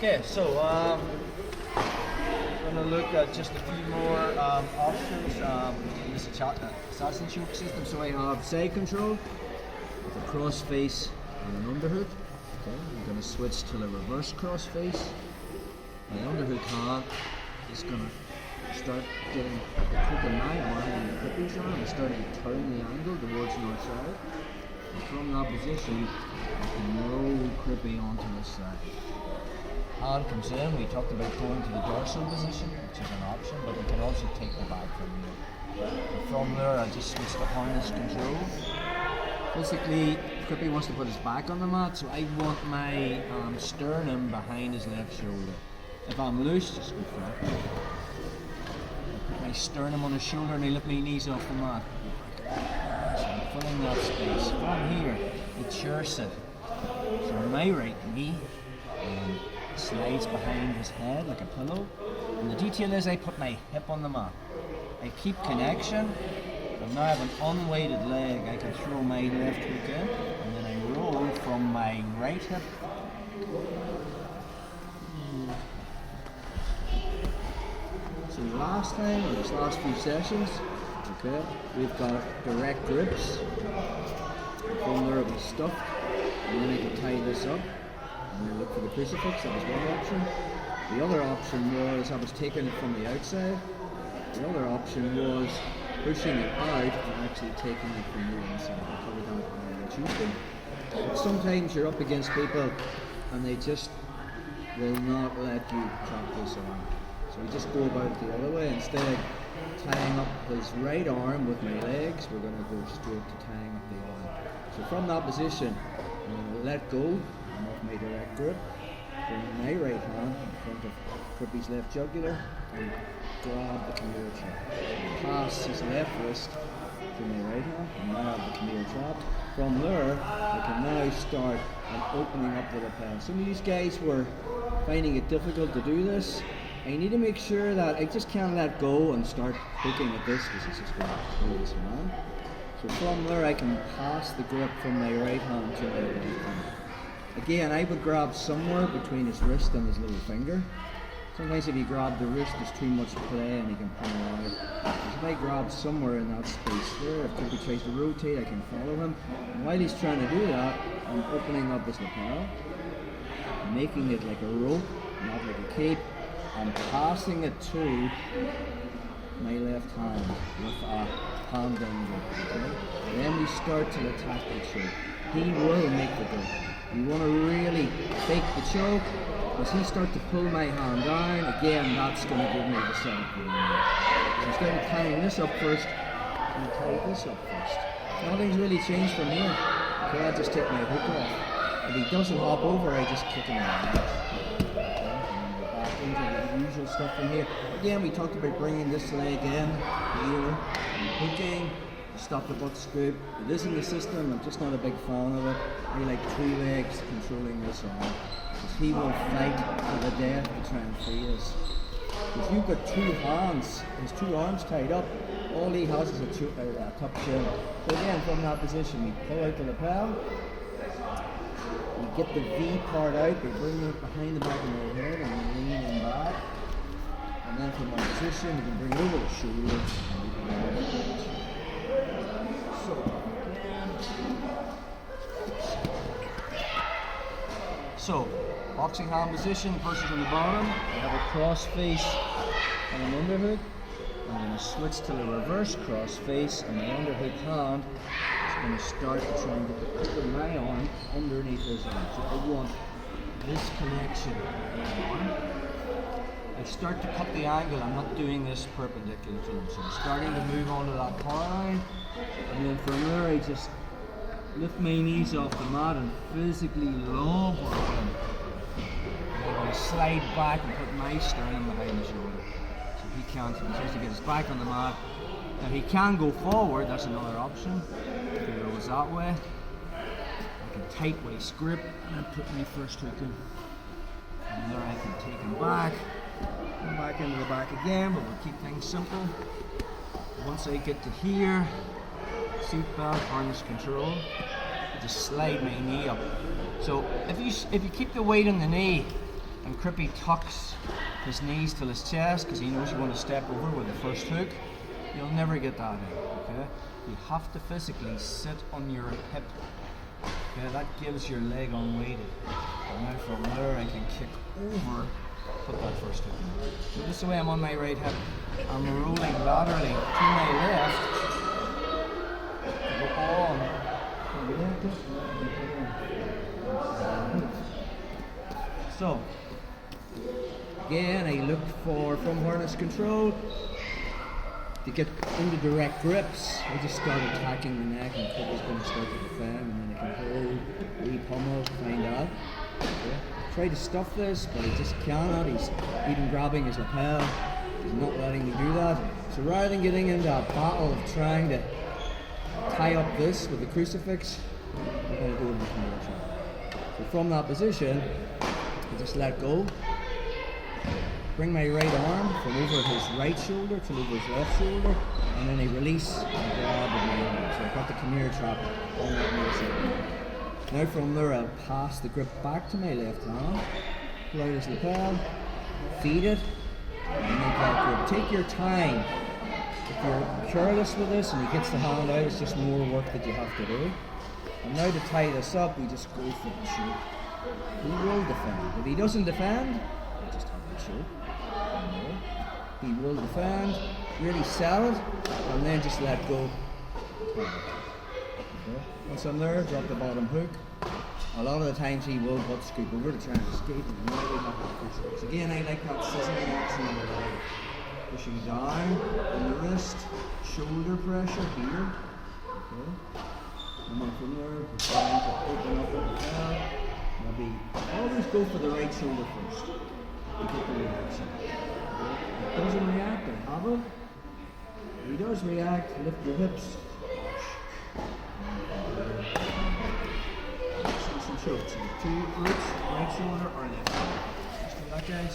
Okay, so we're going to look at just a few more options in this assassin choke system. So I have side control with a cross face and an underhook. Okay, I'm going to switch to the reverse cross face. My underhook hand is going to start getting taking my arm and the Crippy's arm and starting to turn the angle towards north side. And from that position, I can roll Crippy onto this side. Hand comes in, we talked about going to the dorsal position, which is an option, but we can also take the back from here. And from there, I just switch to harness control. Basically, Crippy wants to put his back on the mat, so I want my sternum behind his left shoulder. If I'm loose, just go for it. I put my sternum on his shoulder and I lift my knees off the mat. So I'm filling that space. From here, it chairs it. So my right knee slides behind his head like a pillow. And the detail is I put my hip on the mat. I keep connection. And now I have an unweighted leg. I can throw my left hook in and then I roll from my right hip. So last time, or these last few sessions, okay, we've got direct grips. From there it'll be stuffed, and then I can tie this up and then look for the crucifix. That was one option. The other option was I was taking it from the outside. The other option was pushing it out and actually taking it from the inside. I covered that on Tuesday. But sometimes you're up against people and they just will not let you chop this arm. So we just go about it the other way. Instead of tying up his right arm with my legs, we're going to go straight to tying up the arm. So from that position, I'm going to let go of my direct grip, bring my right hand in front of Crippy's left jugular and grab the Kimura trap. Pass his left wrist to my right hand and now I have the Kimura trap. From there, I can now start opening up the lapel. Some of these guys were finding it difficult to do this. I need to make sure that I just can't let go and start hooking at this because it's just going to pull this man. So from there I can pass the grip from my right hand to my left hand. Again, I would grab somewhere between his wrist and his little finger. Sometimes if you grab the wrist, there's too much play and he can pull it out. So if I grab somewhere in that space there, if Crippy tries to rotate, I can follow him. And while he's trying to do that, I'm opening up his lapel, making it like a rope, not like a cape. I'm passing it to my left hand with a hand down grip. Okay? And then we start to attack the choke. He will make the grip. You want to really fake the choke. As he starts to pull my hand down, again, that's going to give me the setup. So instead of tying this up first, I'm going to tie this up first. Nothing's really changed from here. Okay, I just take my hook off. If he doesn't hop over, I just kick him in the legs. Into the usual stuff from here. Again, we talked about bringing this leg in here, and hooking, stop the butt scoop. It is in the system, I'm just not a big fan of it. I like 2 legs controlling this arm, because he will fight to the death to try and free us. If you've got 2 hands, his 2 arms tied up, all he has is a tuck chin. So again, from that position, we pull out the lapel. We get the V part out, we bring it behind the back of my head and we lean in back. And then from my position, we can bring it over the shoulder and we can go it. So, boxing hand position, versus on the bottom. I have a cross face and an underhook. I'm going to switch to the reverse cross face and my underhook hand. Going to start to try and get the tip of my arm underneath his arm. So I want this connection in my arm. I start to cut the angle. I'm not doing this perpendicular to him. So I'm starting to move onto that power line. And then from there I just lift my knees off the mat and physically lob on him. And I'm going to slide back and put my sternum behind the shoulder. So he can't, he tries to get his back on the mat. Now he can go forward, that's another option. If he goes that way, I can tight waist grip and put my first hook in. And there I can take him back, come back into the back again, but we'll keep things simple. Once I get to here, seatbelt, harness control, I just slide my knee up. So if you keep the weight on the knee, and Crippy tucks his knees to his chest because he knows you want to step over with the first hook, you'll never get that in, okay? You have to physically sit on your hip. Okay, that gives your leg unweighted. And now from there I can kick over, put that first hook in. Notice the way I'm on my right hip. I'm rolling laterally to my left. Go on. So, again, I look for from harness control to get into direct grips. I just start attacking the neck and Crippy's going to start to defend, and then I can hold, re-pummel, find out. Okay. Try to stuff this, but I just cannot. He's even grabbing his lapel. He's not letting me do that. So rather than getting into a battle of trying to tie up this with the crucifix, I'm going to go with the Kimura trap. So from that position, I just let go. Bring my right arm from over his right shoulder to over his left shoulder, and then I release and grab with my arm. So I've got the Kimura trap on that midside. Now from there I'll pass the grip back to my left hand, pull out his lapel, feed it, and make that grip. Take your time. If you're careless with this and he gets the hand out, it's just more work that you have to do. And now to tie this up, we just go for the shoot. He will defend. If he doesn't defend, I just have the shoot. He will defend, really sell it, and then just let go. Okay. Once I'm there, drop the bottom hook. A lot of the times he will butt scoop over to try and escape, and now we have the crucifix. Again, I like that sizzling action on the leg. Pushing down on the wrist, shoulder pressure here. Okay. And then from there, we're trying to open up the lapel. Maybe always go for the right shoulder first to get the reaction. If he doesn't react, I have it. If he does react, lift your hips. Some chokes. 2 roots, right shoulder or left shoulder. Just do that, guys.